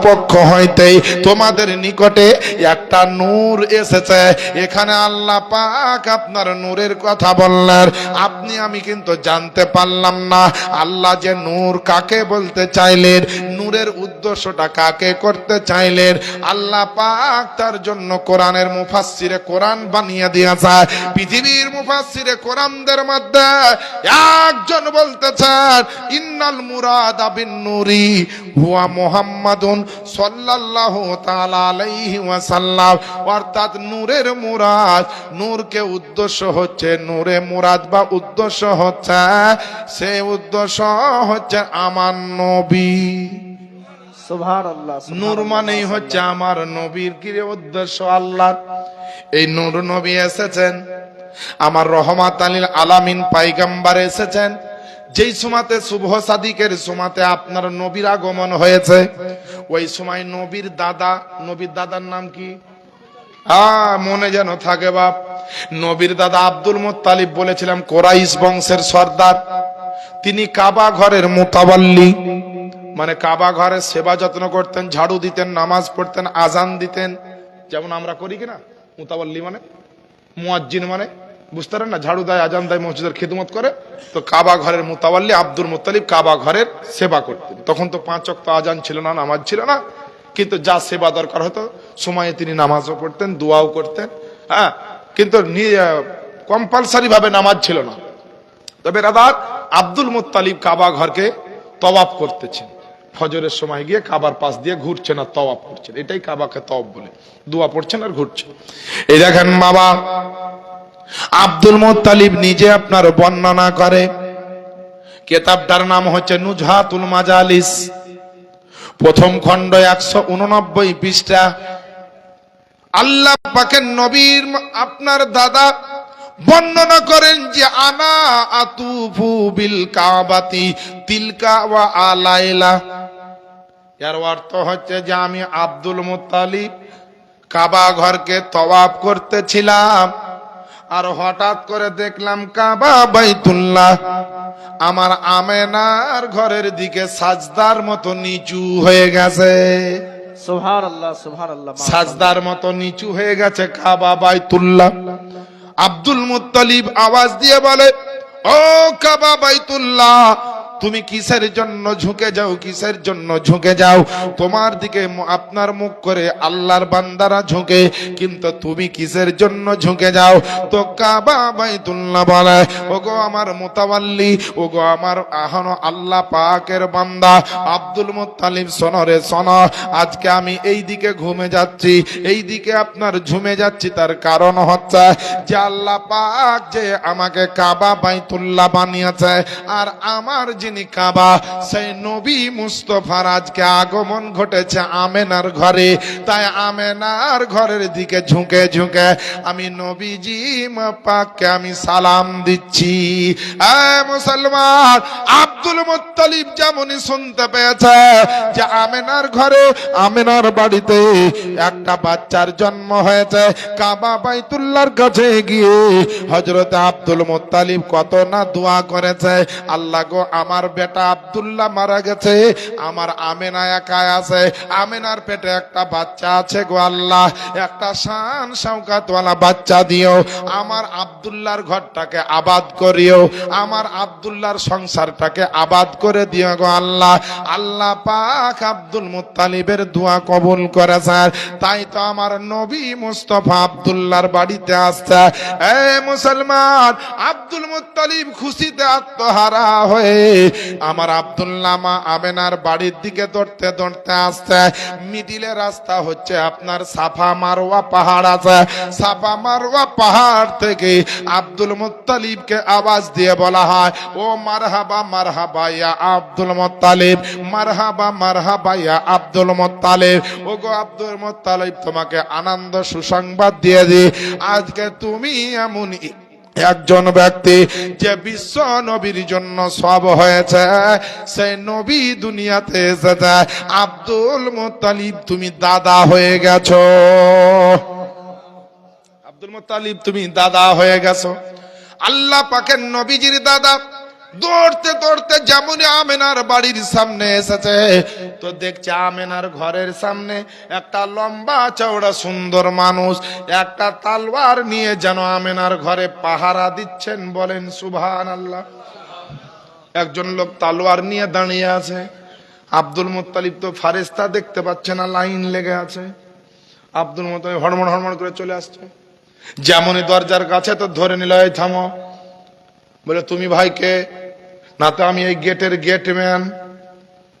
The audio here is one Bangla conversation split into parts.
পক্ষ হইতে তোমাদের নিকটে একটা নূর এসেছে। এখানে আল্লাহ পাক আপনার নূরের কথা বললেন। আপনি আমি কিন্তু জানতে পারলাম না আল্লাহ যে নূর কাকে বলতে চাইলেন, নূরের উদ্দেশ্যটা কাকে করতে চাইলেন। আল্লাহ পাক তার জন্য কোরআনের মুফাসসিরে কোরআন বানিয়ে দিয়েছে। পৃথিবীর মুফাসসিরে কোরআনদের মধ্যে একজন বলতেছেন ইন্নাল মুরাদা বিন নূরি হুয়া মুহাম্মাদুন সাল্লাল্লাহু তাআলা আলাইহি ওয়াসাল্লাম, অর্থাৎ নূরের মুরাদ, নূরকে উদ্দেশ্য হচ্ছে, নূরে মুরাদ বা উদ্দেশ্য হচ্ছে, সে উদ্দেশ্য হচ্ছে আমার নবী। সুবহানাল্লাহ। নূর মানেই হচ্ছে আমার নবীর কি উদ্দেশ্য আল্লাহ। এই নূর নবী এসেছেন, আমার রহমাত লিল আলামিন পয়গম্বর এসেছেন। যেই সময়তে শুভ সাদিকের সময়তে আপনার নবীর আগমন হয়েছে, ওই সময় নবীর দাদার নাম কি? মনে যেন থাকে বাপ। নবীর দাদা আব্দুল মুত্তালিব বলেছিলাম কোরাইশ বংশের সর্দার। তিনি কাবা ঘরের মুতাওয়াল্লি, মানে কাবা ঘরের সেবা যত্ন করতেন, ঝাড়ু দিতেন, নামাজ পড়তেন, আজান দিতেন, যেমন আমরা করি কিনা। মুতাওয়াল্লি মানে মুয়াজ্জিন, মানে বুঝতে পারেন না, ঝাড়ু দেয়, আজান দেয়, মসজিদের খিদমত করে। তো কাবা ঘরের মুতাওয়াল্লি আব্দুল মুত্তালিব কাবা ঘরের সেবা করতেন। তখন তো 5 ওয়াক্ত আজান ছিল না, নামাজ ছিল না, কিন্তু যা সেবা দরকার হতো সময়ে তিনি নামাজও পড়তেন, দোয়াও করতেন। কিন্তু কম্পালসারি ভাবে নামাজ ছিল না। তবে রাদার আব্দুল মুত্তালিব কাবা ঘরকে তওয়াফ করতেছেন। ফজরের সময় গিয়ে কাবার পাশ দিয়ে ঘুরছেন আর তওয়াফ করছেন, এটাই কাবাকে তওয়াফ বলে। দোয়া পড়ছেন আর ঘুরছেন। এই দেখেন বাবা, আব্দুল মুত্তালিব নিজে আপনার বর্ণনা করে। কিতাবটার নাম হচ্ছে নুজহাতুল মাজালিস, প্রথম খণ্ড 189 পৃষ্ঠা। আল্লাহ পাকের নবীর আপনার দাদা বর্ণনা করেন যে আনা আতুফু বিল কাবাতি তিলকা ওয়া আলাইলা। এর অর্থ হচ্ছে যে আমি আব্দুল মুত্তালিব কাবা ঘরকে তওয়াফ করতেছিলাম, আর হঠাৎ করে দেখলাম কাবা বাইতুল্লাহ আমার আমেনার ঘরের দিকে সাজদার মতো নিচু হয়ে গেছে। সুবহানাল্লাহ, সুবহানাল্লাহ। সাজদার মতো নিচু হয়ে গেছে কাবা বাইতুল্লাহ। আব্দুল মুত্তালিব আওয়াজ দিয়ে বলে, ও কাবা বাইতুল্লাহ, তুমি কিসের জন্য ঝুঁকে যাও, কিসের জন্য ঝুঁকে যাও? তোমার দিকে আপনার মুখ করে আল্লাহর বান্দারা ঝুঁকে, কিন্তু তুমি কিসের জন্য ঝুঁকে যাও? তো কাবা বাইতুল্লাহ বলে, ওগো আমার মুতাওয়াল্লি, ওগো আমার আহনো আল্লাহ পাকের বান্দা আব্দুল মুত্তালিব, শোনো রে শোনো, আজকে আমি এই দিকে ঘুমে যাচ্ছি, এই দিকে আপনার ঝুমে যাচ্ছি, তার কারণ হচ্ছে যে আল্লাহ পাক যে আমাকে কাবা বাইতুল্লাহ বানিয়েছে, আর আমার যিনি কাবা সেই নবী মুস্তাফার আজকে আগমন ঘটেছে আমেনার ঘরে। তাই আমেনার ঘরের দিকে ঝুঁকে ঝুঁকে আমি নবীজি পাককে আমি সালাম দিচ্ছি। মুসলমান, আব্দুল মুত্তালিব যেমনই শুনতে পেয়েছে যে আমেনার ঘরে, আমেনার বাড়িতে একটা বাচ্চার জন্ম হয়েছে, কাবা বাইতুল্লাহর কাছে গিয়ে হযরত আব্দুল মুত্তালিব কত না দোয়া করেছে, আল্লাহ গো আমার বেটা আব্দুল্লাহ মারা গেছে, আমার আমেনা একা আছে, আমেনার পেটে একটা বাচ্চা আছে গো আল্লাহ, একটা শান শওকাতওয়ালা বাচ্চা দিও, আমার আব্দুল্লাহর ঘরটাকে আবাদ করিও, আমার আব্দুল্লাহর সংসারটাকে আবাদ করে দিও গো আল্লাহ। আল্লাহ পাক আব্দুল মুত্তালিবের দোয়া কবুল করেছেন। তাই তো আমার নবী মুস্তাফা আব্দুল্লাহর বাড়িতে আসছে। মুসলমান, আব্দুল মুত্তালিব খুশিতে আত্মহারা হয়ে আমার আব্দুল্লাহ মা আমেনার বাড়ির দিকে দৌড়তে দৌড়তে আসছে। মিডিলে রাস্তা হচ্ছে আপনার সাফা মারওয়া পাহাড় আছে, সাফা মারওয়া পাহাড় থেকে আব্দুল মুত্তালিবকে আওয়াজ দিয়ে বলা হয়, ও মারহাবা মারহাবা ইয়া আব্দুল মুত্তালিব, মারহাবা মারহাবা ইয়া আব্দুল মুত্তালিব। ও গো আব্দুল মুত্তালিব, তোমাকে আনন্দ সুসংবাদ দিয়ে দি, আজকে তুমি এমন একজন ব্যক্তি যে বিশ্ব নবীর জন্য সব হয়েছে, সেই নবী দুনিয়াতে এসেছে। আব্দুল মুত্তালিব, তুমি দাদা হয়ে গেছো। আব্দুল মুত্তালিব, তুমি দাদা হয়ে গেছো। আল্লাহ পাকের নবীজির দাদা দৌড়তে দৌড়তে যেমনই আমেনার বাড়ির সামনে এসেছে, তো দেখছে আমেনার ঘরের সামনে একটা লম্বা চওড়া সুন্দর মানুষ একটা তলোয়ার নিয়ে যেন আমেনার ঘরে পাহারা দিচ্ছেন। বলেন সুবহানাল্লাহ। একজন লোক তলোয়ার নিয়ে দাঁড়িয়ে আছে। আব্দুল মুত্তালিব তো ফারেস্তা দেখতে পাচ্ছে না, লাইন লেগে আছে। আব্দুল মুত্তালিব হড়মড় হড়মড় করে চলে আসছে। যেমনই দরজার কাছে তো ধরে নিল, এই থামো। বলে তুমি ভাই কে? না তো আমি এই গেটের গেটম্যান।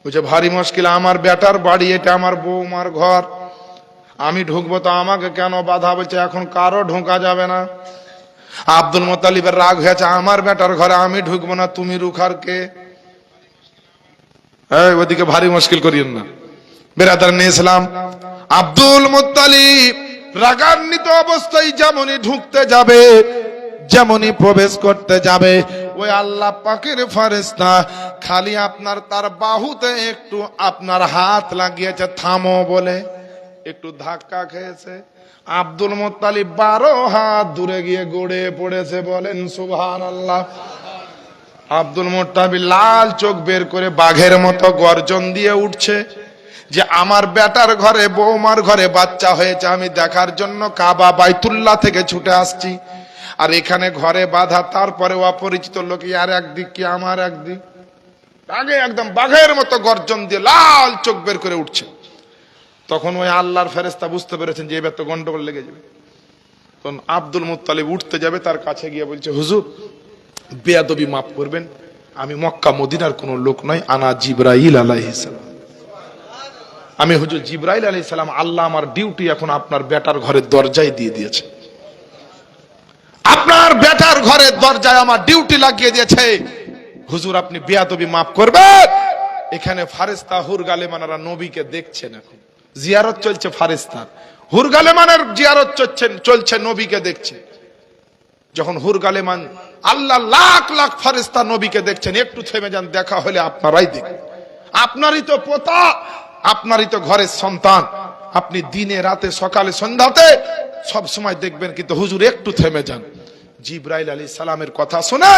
বলছে ভারী মুশকিল, আমার বেটার বাড়ি, এটা আমার বৌমার ঘর, আমি ঢুকবো তো আমাকে কেন বাধা? বলছে এখন কারো ঢোকা যাবে না। আব্দুল মুত্তালিবের রাগ হয়েছে, আমার বেটার ঘরে আমি ঢুকবো না, তুমি রুখার কে? ওদিকে ভারী মুশকিল করিয়েন না বেরাদার নিয়ে ইসলাম। আব্দুল মুত্তালিব রাগান্বিত অবস্থায় যেমনই ঢুকতে যাবে, যেমনই প্রবেশ করতে যাবে, ওই আল্লাহ পাকের ফেরেশতা খালি আপনার তার বাহুতে একটু আপনার হাত লাগিয়েছে, থামো বলে একটু ধাক্কা খেয়েছে। আব্দুল মুত্তালিব 12 হাত দূরে গিয়ে গড়ে পড়েছে। বলেন সুবহানাল্লাহ। আব্দুল মুত্তালিব লাল চোখ বের করে বাঘের মতো গর্জন দিয়ে উঠছে যে আমার বেটার ঘরে বৌমার ঘরে বাচ্চা হয়েছে, আমি দেখার জন্য কাবা বাইতুল্লাহ থেকে ছুটে আসছি, আর এখানে ঘরে বাধা, তারপরে অপরিচিত লোক আর একদিক কি আমার একদিক। আগে একদম বাঘের মতো গর্জন দিয়ে লাল চোখ বের করে উঠছে। তখন ওই আল্লাহর ফেরেশতা বুঝতে পেরেছেন যে এবার তো গন্ডগোল লেগে যাবে। তখন আব্দুল মুত্তালিব উঠতে যাবে, তার কাছে গিয়ে বলছে হুজুর বেয়াদবি মাফ করবেন, আমি মক্কা মদিনার কোন লোক নয়, আনা জিবরাইল আলাইহিস সালাম। আমি হুজুর জিবরাইল আলাইহিস সালাম, আল্লাহ আমার ডিউটি এখন আপনার বেটার ঘরের দরজায় দিয়ে দিয়েছে, আপনার বেটার ঘরের দরজায় আমার ডিউটি লাগিয়ে দিয়েছে, হুজুর আপনি বেয়াদবি মাফ করবেন। এখানে ফারেস্তা হুরগালেমানরা নবীকে দেখছেন, এখন জিয়ারত চলছে, ফারেস্তার হুরগালেমানের জিয়ারত চলছে, নবীকে দেখছে। যখন হুরগালেমান আল্লাহ লাখ লাখ ফারেস্তা নবীকে দেখছেন, একটু থেমে যান, দেখা হলে আপনারাই দেখেন, আপনারই তো পোতা, আপনারই তো ঘরের সন্তান, আপনি দিনে রাতে সকালে সন্ধ্যাতে সব সময় দেখবেন, কিন্তু হুজুর একটু থেমে যান। জিবরাইল আলাইহিস সালামের কথা শুনে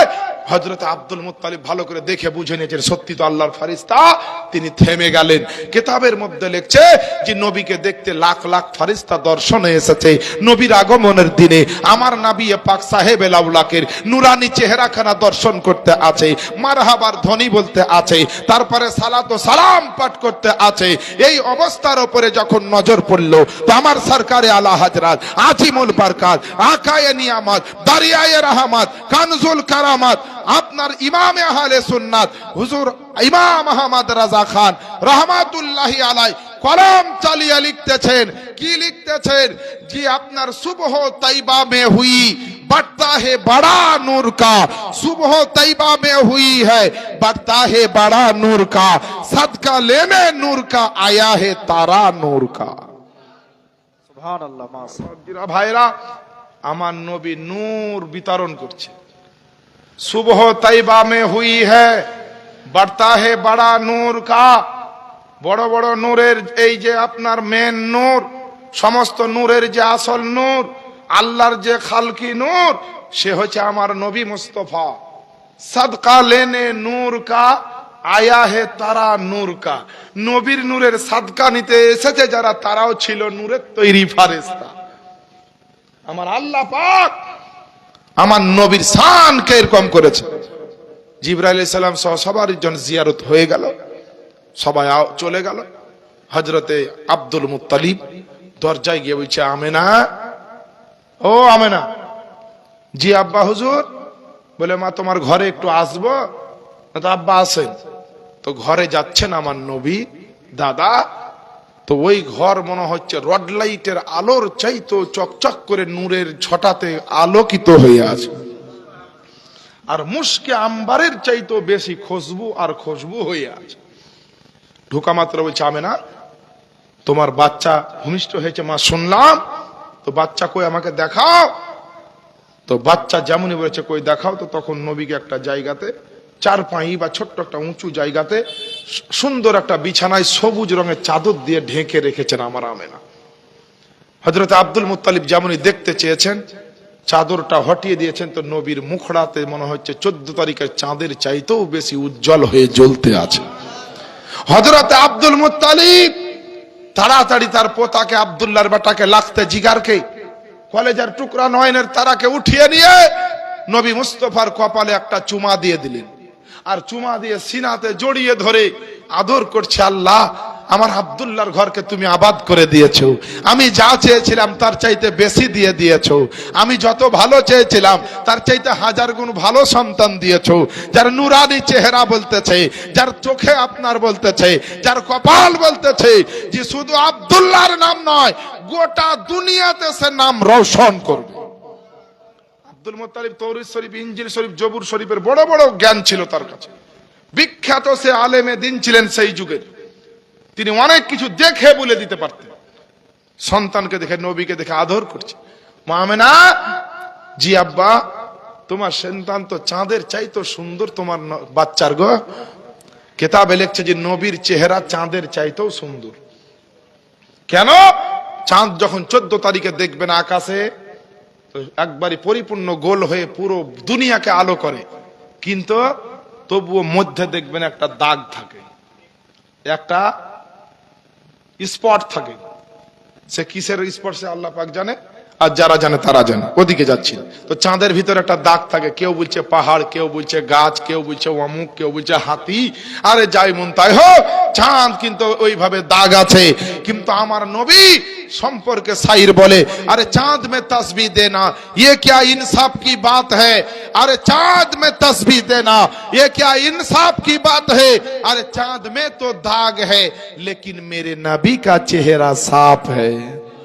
হযরত আব্দুল মুত্তালিব ভালো করে দেখে বুঝে নিয়েছেন সত্যি তো আল্লাহর ফেরেশতা, তিনি থেমে গেলেন। কিতাবের মধ্যে লিখছে যে নবীকে দেখতে লাখ লাখ ফেরেশতা দর্শনে এসেছে। নবীর আগমনের দিনে আমার নবী পাক সাহেব লাউলাকের নূরানি চেহারাখানা দর্শন করতে আছে, মারহাবার ধ্বনি বলতে আছে, তারপরে সালাত ও সালাম পাঠ করতে আছে। এই অবস্থার উপরে যখন নজর পড়ল, তো আমার সরকারে আলা হযরত আজিমুল বরকাত আকায়ে নিয়ামত দারিয়ায়ে রহমত কানজুল কারামাত আপনার ইমামে আহলে সুন্নাত হুজুর ইমাম আহমদ রাজা খান রহমাতুল্লাহি আলাই কলম চালিয়ে লিখতেছেন, কি লিখতেছেন যে আপনার সুবহ তৈবা মে হুই बढ़ता है बड़ा नूर का, सुबह तैबा में हुई है बढ़ता है बड़ा नूर का, सदका लेने नूर का आया है तारा नूर का। সুবহানাল্লাহ মাশাআল্লাহ। ভাইরা আমার নবী নূর বিতরণ করছে। सुबह तैबा में हुई है बढ़ता है बड़ा नूर का, বড় বড় নূরের এই যে আপনার মেন নূর, সমস্ত নূরের যে আসল নূর, আল্লাহর যে খালকি নূর, সে হচ্ছে আমার নবী মুস্তাফা। সদকা লেনে নূর কা আয়া হে তারা নূর কা, নবীর নূরের সাদকা নিতে এসেছে যারা, তারাও ছিল নূরের তৈরি ফেরেশতা। আমার আল্লাহ পাক আমার নবীর শানকে এরকম করেছে। জিবরাইল আলাইহিস সালাম সহ সবার জন জিয়ারত হয়ে গেল, সবাই চলে গেল। হযরতে আব্দুল মুত্তালিব দরজায় গিয়ে বলছে আমেনা, ও আমেনা। জি আব্বা হুজুর। বলে মা তোমার ঘরে একটু আসবো? তো আব্বা আসেন। তো ঘরে যাচ্ছেন আমার নবী দাদা, তো ওই ঘর মনে হচ্ছে রড লাইটের আলোর চাইতো চকচক করে নূরের ছটাতে আলোকিত হয়ে আছে, আর মুশকে আম্বারের চাইতো বেশি খুশবু আর খুশবু হয়ে আছে। ঢোকা মাত্র বলছে আমেনা তোমার বাচ্চা ভূমিষ্ঠ হয়েছে মা শুনলাম, তো বাচ্চা কই আমাকে দেখাও। তো বাচ্চা যেমনই বলেছে কই দেখাও, তো তখন নবীকে একটা জায়গাতে 4 বা ছোট্ট একটা উঁচু জায়গাতে সুন্দর একটা বিছানায় সবুজ রঙের চাদর দিয়ে ঢেকে রেখেছেন আমার আমেনা। হযরত আব্দুল মুত্তালিব যেমনই দেখতে চেয়েছেন, চাদরটা হটিয়ে দিয়েছেন তো নবীর মুখড়াতে মনে হচ্ছে 14 তারিখের চাঁদের চাইতেও বেশি উজ্জ্বল হয়ে জ্বলতে আছে। হযরতে আব্দুল মুত্তালিব তাড়াতাড়ি তার পোতাকে আব্দুল্লাহর বেটাকে লাগতে জিগারকে কলেজের টুকরা নয়নের তারাকে উঠিয়ে নিয়ে নবী মুস্তাফার কপালে একটা চুমা দিয়ে দিলেন, আর চুমা দিয়ে সিনাতে জড়িয়ে ধরে আদর করছে, আল্লাহ আমার আব্দুল্লাহর ঘরকে তুমি আবাদ করে দিয়েছো, আমি যা চেয়েছিলাম তার চাইতে বেশি দিয়ে দিয়েছো, আমি যত ভালো চেয়েছিলাম তার চাইতে 1000 গুণ ভালো সন্তান দিয়েছো, যার নুরানি চেহারা বলতেছে, যার চোখে আপনার বলতেছে, যার কপাল বলতেছে যে শুধু আব্দুল্লাহর নাম নয় গোটা দুনিয়াতে সে নাম রোশন করবে। আব্দুল মুত্তালিব তৌরাত শরীফ, ইনজিল শরীফ, জবুর শরীফের বড় বড় জ্ঞান ছিল তার কাছে, বিখ্যাত সে আলেমে দিন ছিলেন সেই যুগের, তিনি অনেক কিছু দেখে বলে দিতে পারতেন। সন্তানকে দেখে, নবীকে দেখে আদর করছে। মা আমেনা, জি আব্বা, তোমার সন্তান তো চাঁদের চাইতো সুন্দর, তোমার বাচ্চার গো। কিতাবে লিখছে যে নবীর চেহারা চাঁদের চাইতেও সুন্দর। কেন? চাঁদ যখন 14 তারিখে দেখবেন আকাশে, একবারই পরিপূর্ণ গোল হয়ে পুরো দুনিয়াকে আলো করে, কিন্তু তবুও মধ্যে দেখবেন একটা দাগ থাকে, একটা স্পট থাকে। সে কিসের স্পট সে আল্লাহ পাক জানে, আর যারা জানে তারা জানে। ওদিকে যাচ্ছি তো চাঁদের ভিতরে একটা দাগ থাকে, কেউ বলছে পাহাড়, কেউ বলছে গাছ, কেউ বলছে অমুক, কেউ বলছে হাতি, আরে যাই মন তাই হোক, চাঁদ কিন্তু ওইভাবে দাগ আছে। কিন্তু আমার নবী সম্পর্কে শাইর বলে, আরে চাঁদ মে তসবিহ দেনা ये क्या इंसाफ की बात है, अरे चांद में तस्बीह देना ये क्या इंसाफ की बात है, अरे चांद में तो दाग है लेकिन मेरे नबी का चेहरा साफ है।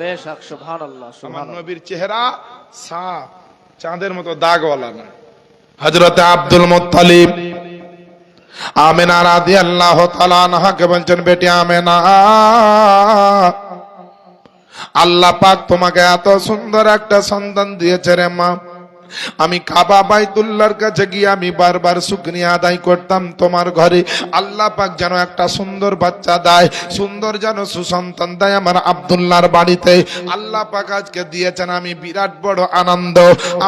বেশক, সুবহানাল্লাহ, আমার সুবহানাল্লাহ। নবীর চেহারা সাফ, চাঁদের মতো দাগওয়ালা না। হযরতে আব্দুল মুত্তালিব আমিনা রাদিয়াল্লাহু তাআলা আনহাকে বলছেন, বেটি আমিনা, আল্লাহ পাক তোমাকে এত সুন্দর একটা সন্তান দিয়েছে রে মা, আমি কাবা বাইতুল্লাহর কাছে গিয়ে আমি বারবার শুকরিয়া আদায় করতাম তোমার ঘরে আল্লাহ পাক যেন একটা সুন্দর বাচ্চা দেয়, সুন্দর যেন সুসন্তান দেয় আমার আব্দুল্লাহর বাড়িতে। আল্লাহ পাক আজকে দিয়েছেন, আমি বিরাট বড় আনন্দ,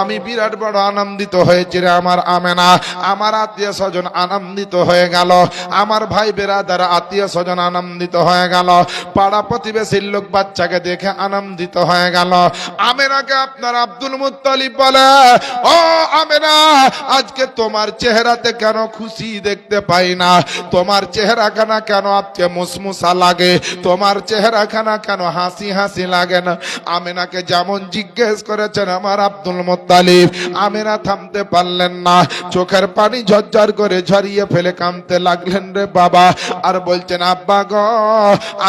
আমি বিরাট বড় আনন্দিত হয়েছি রে আমার আমেনা। আমার আত্মীয় স্বজন আনন্দিত হয়ে গেল, আমার ভাই বেরাদার আত্মীয় স্বজন আনন্দিত হয়ে গেল, পাড়া প্রতিবেশীর লোক বাচ্চাকে দেখে আনন্দিত হয়ে গেল। আমেনাকে আপনার আব্দুল মুত্তালিব বলে, ও আমেনা, আজকে তোমার চেহারাতে কেন খুশি দেখতে পাই না, তোমার চেহারাখানা কেন আজকে মুসমুসা লাগে, তোমার চেহারাখানা কেন হাসি হাসি লাগে না। আমেনাকে যেমন জিজ্ঞেস করেছেন আমার আব্দুল মুত্তালিব, আমেনা থামতে পারলেন না, চোখের পানি ঝরঝর করে ঝরিয়ে ফেলে কাঁদতে লাগলেন রে বাবা, আর বলছেন, আব্বা গো,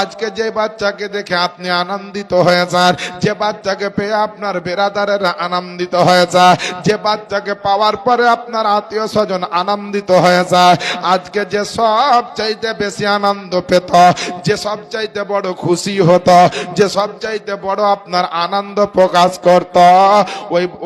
আজকে যে বাচ্চাকে দেখে আপনি আনন্দিত হয়ে যান, যে বাচ্চাকে পেয়ে আপনার বেরাদারেরা আনন্দিত হয়ে যায়, যে বাচ্চাকে পাওয়ার পরে আপনার আত্মীয় স্বজন আনন্দিত হয়ে যায়, আজকে যে সব চাইতে বেশি আনন্দ পেত, যে সব চাইতে বড় খুশি হতো, যে সব চাইতে বড় আপনার আনন্দ প্রকাশ করত,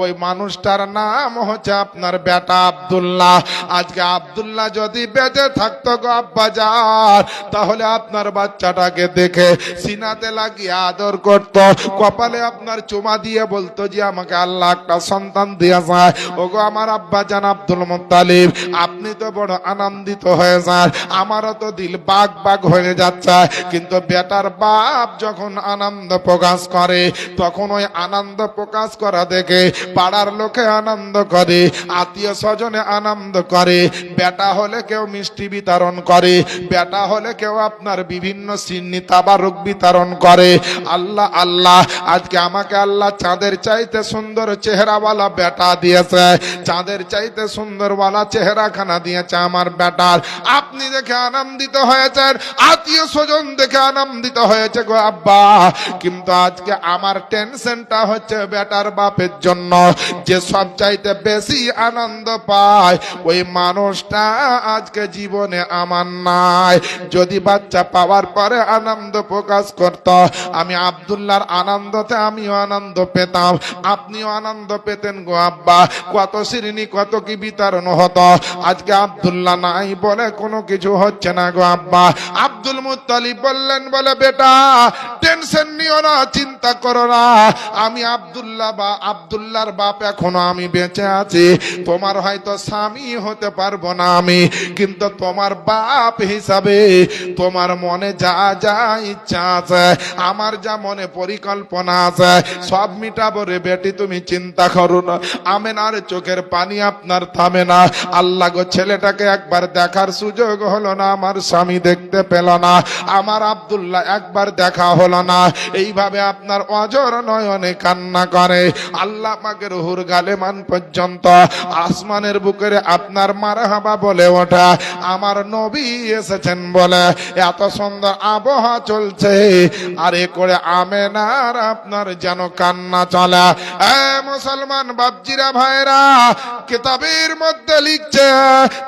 ওই মানুষটার নাম হচ্ছে আপনার বেটা আব্দুল্লাহ। আজকে আব্দুল্লাহ যদি বেঁচে থাকতো গো আব্বাজান, তাহলে আপনার বাচ্চাটাকে দেখে সিনাতে লাগিয়ে আদর করত, কপালে আপনার চুমা দিয়ে বলতো যে আমাকে আল্লাহ একটা সন্তান দিয়া যায়। ওগো আমার আব্বা জান আব্দুল মুত্তালিব, আপনি তো বড় আনন্দিত হয়ে যান, আমারও তো দিল বাগ বাগ হয়ে যাচ্ছে। কিন্তু বেটার বাপ যখন আনন্দ প্রকাশ করে, তখন ওই আনন্দ প্রকাশ করা দেখে পাড়ার লোকে আনন্দ করে, আত্মীয় স্বজনে আনন্দ করে। বেটা হলে কেউ মিষ্টি বিতরণ করে, বেটা হলে কেউ আপনার বিভিন্ন সিন্নি তাবারুক বিতরণ করে। আল্লাহ আল্লাহ, আজকে আমাকে আল্লাহ চাঁদের চাইতে সুন্দর চেহারাওয়ালা বেটা দিয়েছে, চাঁদের চাইতে সুন্দরওয়ালা চেহারাখানা দিয়েছে আমার বেটার। আপনি দেখে আনন্দিত হয়েছেন, আত্মীয় স্বজন দেখে আনন্দিত হয়েছে গো আব্বা, কিন্তু আজকে আমার টেনশনটা হচ্ছে বেটার বাপের জন্য, যে সব চাইতে বেশি আনন্দ পায় ওই মানুষটা আজকে জীবনে আমার নাই। যদি বাচ্চা পাওয়ার পরে আনন্দ প্রকাশ করত, আমি আব্দুল্লাহর আনন্দতে আমিও আনন্দ পেতাম, আপনিও আনন্দ পেতেন গো গো আব্বা, কত শিরনি কত কি বিতরণ হতো, আজকে আব্দুল্লাহ নাই বলে কোনো কিছু হচ্ছে না গো আব্বা। আব্দুল মুত্তালিব বললেন, বলে বেটা টেনশন নিও না, চিন্তা করো না, আমি আব্দুল্লাহর বাপ এখনো আমি বেঁচে আছি। তোমার হয়তো স্বামী হতে পারবো না আমি, কিন্তু তোমার বাপ হিসাবে তোমার মনে যা যা ইচ্ছা আছে, আমার যা মনে পরিকল্পনা আছে, সব মিটাবো রে বেটি, তুমি চিন্তা করো না। আমেনার চোখের পানি আপনার থামে না। আল্লাহ গো, ছেলেটাকে একবার দেখার সুযোগ হলো না, আমার স্বামী দেখতে পেল না, আমার আব্দুল্লাহ একবার দেখা হলো না। এইভাবে আপনার অজর নয়নে কান্না করে। আল্লাহ পাকের রুহুর গালেমান পর্যন্ত আসমানের বুকের আপনার মারহাবা বলে ওঠা, আমার নবী এসেছেন বলে এত সুন্দর আবহাওয়া চলছে, আর এ করে আমেনার আপনার যেন কান্না চলে। মুসলমান বাপজিরা ভাইরা, কিতাবের মধ্যে লিখছে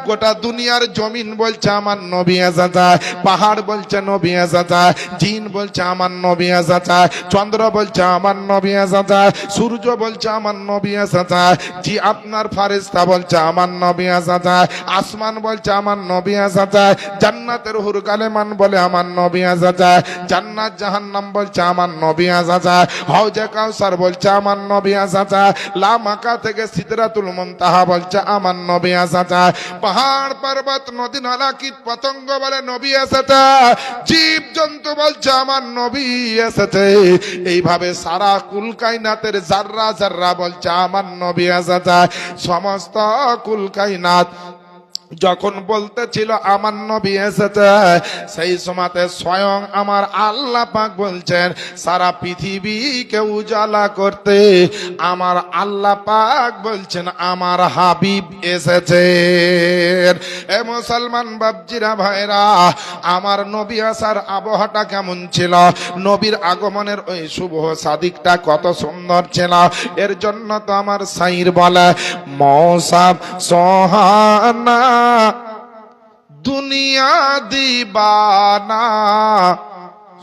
গোটা দুনিয়ার জমিন বলছে আমার নবী এসেছে, পাহাড় বলছে নবী এসেছে, জিন বলছে আমার নবী এসেছে, চন্দ্র বলছে আমার নবী এসেছে, সূর্য বলছে আমার নবী এসেছে, জি আপনার ফারিস্তা বলছে আমার নবী এসেছে, আসমান বলছে আমার নবী এসেছে, জান্নাতের হুর গালেমান বলে আমার নবী এসেছে, জান্নাত জাহান্নাম বলছে আমার নবী এসেছে, হাউজে কাউসার বলছে আমার নবী এসেছে, লামাকা থেকে সিদরাতুল মুনতাহা বলছে আমার নবী এসেছে, পাহাড় পর্বত নদী নালা কীট পতঙ্গ বলে নবী এসেছে, জীব জন্তু বলছে আমার নবী এসেছে। এইভাবে সারা কুল কায়নাতের জাররা জাররা বলছে আমার নবী এসেছে। সমস্ত কুল কায়নাত যখন বলতেছিল আমার নবী এসেছে, সেই সময়তে স্বয়ং আমার আল্লাহ পাক বলছেন সারা পৃথিবীকে উজালা করতে আমার আল্লাহ পাক বলছেন আমার হাবিব এসেছে। এ মুসলমান বাপজিরা ভাইরা, আমার নবী আসার আবহাওয়াটা কেমন ছিল, নবীর আগমনের ওই শুভ সাদিকটা কত সুন্দর ছিল। এর জন্য তো আমার সাইর বলে মৌসাম সোহানা দুনিয়া দিবানা।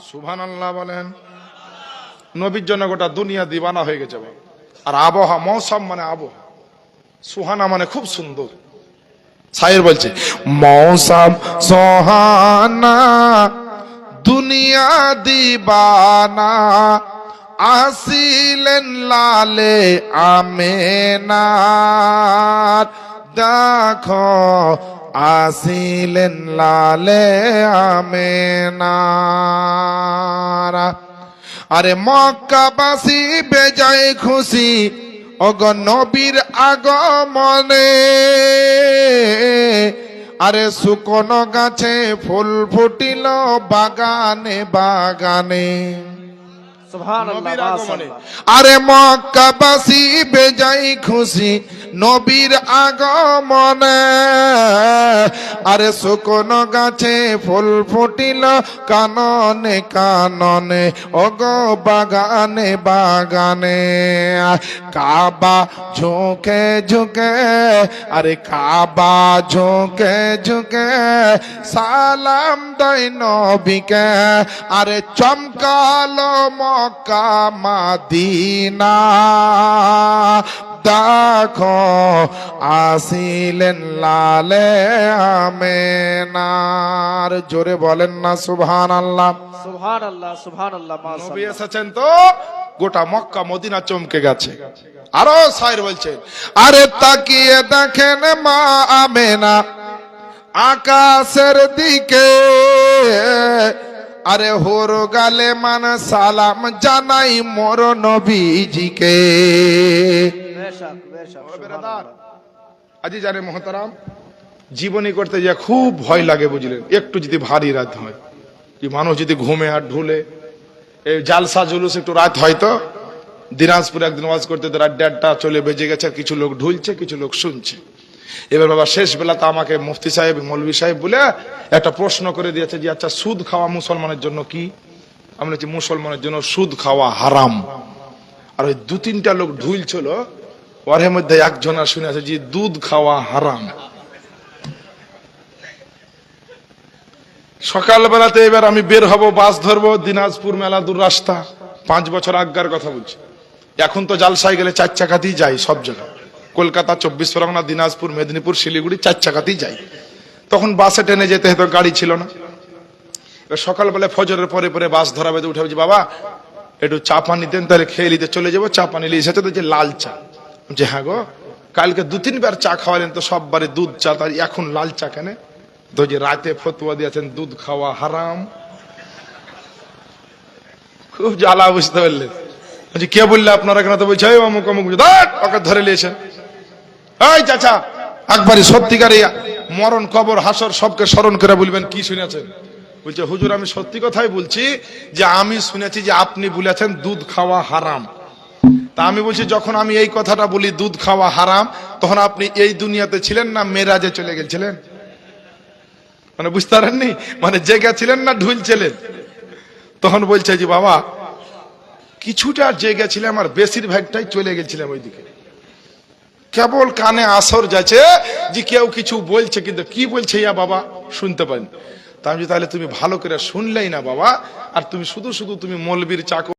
সুবহানাল্লাহ বলেন। নবীর জন্য গোটা দুনিয়া দিবানা হয়ে গেছে। আর আবহাওয়া মৌসম মানে আবহাওয়া, সুহানা মানে খুব সুন্দর। শায়ের বলছে মৌসম সোহানা দুনিয়া দিবানা, আসিলেন লালে আমেনার, দেখো আসিলেন লালে আমেনার। আরে মক্কাবাসী বেজায় খুশি ওগো নবীর আগমনে, আরে শুকনো গাছে ফুল ফুটিল বাগানে বাগানে। সুবহানাল্লাহ, মাশাআল্লাহ। আরে মক্কাবাসী বেজায় খুশি নবীর আগমনে, আরে শুকনো গাছে ফুল ফুটিল কাননে কাননে ওগো বাগানে বাগানে। কাবা ঝুঁকে ঝুঁকে, আরে কাবা ঝুঁকে ঝুঁকে সালাম দেয় নবীকে, আরে চমকালো মক্কা মাদিনা, দেখো আসিলেন লালে আমেনার। জোরে বলেন না সুবহানাল্লাহ। সুবহানাল্লাহ, সুবহানাল্লাহ, নবী মাশাআল্লাহ। এসেছেন তো গোটা মক্কা মদিনা চমকে গেছে। আরো শায়ের বলছেন, আরে তাকিয়ে দেখেন মা আমেনা আকাশের দিকে, আরে হোর গালে মান সালাম জানাই মোর নবীজিকে। বেশক, বেশক, সুবহানাল্লাহ। আজি জানে মোহতারাম, জীবনী করতে যা খুব ভয় লাগে বুঝলেন। একটু যদি ভারী রাত হয়, কি মানুষ যদি ঘুমে আর ঢুলে, এই জালসা জুলুস একটু রাত হয়তো। দিনাজপুরে একদিন ওয়াজ করতে রাত 1:30টা চলে বেজে গেছে, কিছু লোক ঢুলছে কিছু লোক শুনছে। এবার বাবা শেষ বেলা তো আমাকে মুফতি সাহেব মৌলভী সাহেব বলে একটা প্রশ্ন করে দিয়েছে যে আচ্ছা সুদ খাওয়া মুসলমানের জন্য কি? আমি বলছি মুসলমানের জন্য সুদ খাওয়া হারাম। আর ওই 2-3টা লোক ঢুলছিল, ওর মধ্যে একজন শুনে আছে যে দুধ খাওয়া হারাম। সকালবেলাতে এবার আমি বের হব, বাস ধরবো, দিনাজপুর মেলা দূর রাস্তা, 5 বছর আগের কথা বলছি। এখন তো জালসায় গেলে 4 চাকাতেই যাই সব জায়গায়। কলকাতা, 24 পরগনা, দিনাজপুর, মেদিনীপুর, শিলিগুড়ি 4 চাকাতেই যাই। তখন বাসে ট্রেনে যেতে হতো, গাড়ি ছিল না। সকালবেলা ফজরের পরে পরে বাস ধরাবে, তো উঠে বলছি বাবা একটু চা পানি দেন, তাহলে খেয়ে নিতে চলে যাবো। চা পানি নিয়ে এসেছে, তো যে লাল চা। যে হ্যাঁ গো, কালকে 2-3 বার চা খাওয়ালেন, তো সব বারে দুধ চা, তাই এখন লাল চা কেন? তো যে রাতে ফতুয়া দিয়েছেন দুধ খাওয়া হারাম। খুব জ্বালা, বুঝতে পারলেন? বলছি কে বললে আপনারা? কেন? তো বলছে অমুক অমুক, ওকে ধরে নিয়েছেন। এই চাচা, একবারই সত্যিকারে মরণ, কবর, হাসর সবকে স্মরণ করে বলবেন কি শুনেছেন? বলছে হুজুর আমি সত্যি কথাই বলছি, যে আমি শুনেছি যে আপনি বলেছেন দুধ খাওয়া হারাম। তা আমি বলছি যখন আমি এই কথাটা বলি দুধ খাওয়া হারাম, তখন আপনি এই দুনিয়াতে ছিলেন না মেরাজে চলে গেছিলেন? মানে বুঝতে পারেননি, মানে জেগে ছিলেন না ঢুলছিলেন? তখন বলছে যে বাবা কিছুটা জেগে ছিলাম, আর বেশিরভাগটাই চলে গেছিলাম ওইদিকে। কেবল কানে আসর যাচ্ছে যে কেউ কিছু বলছে, কিন্তু কি বলছে ইয়া বাবা শুনতে পাইনি। তা আমি তাহলে তুমি ভালো করে শুনলেই না বাবা, আর তুমি শুধু শুধু তুমি মৌলবীর চাকর।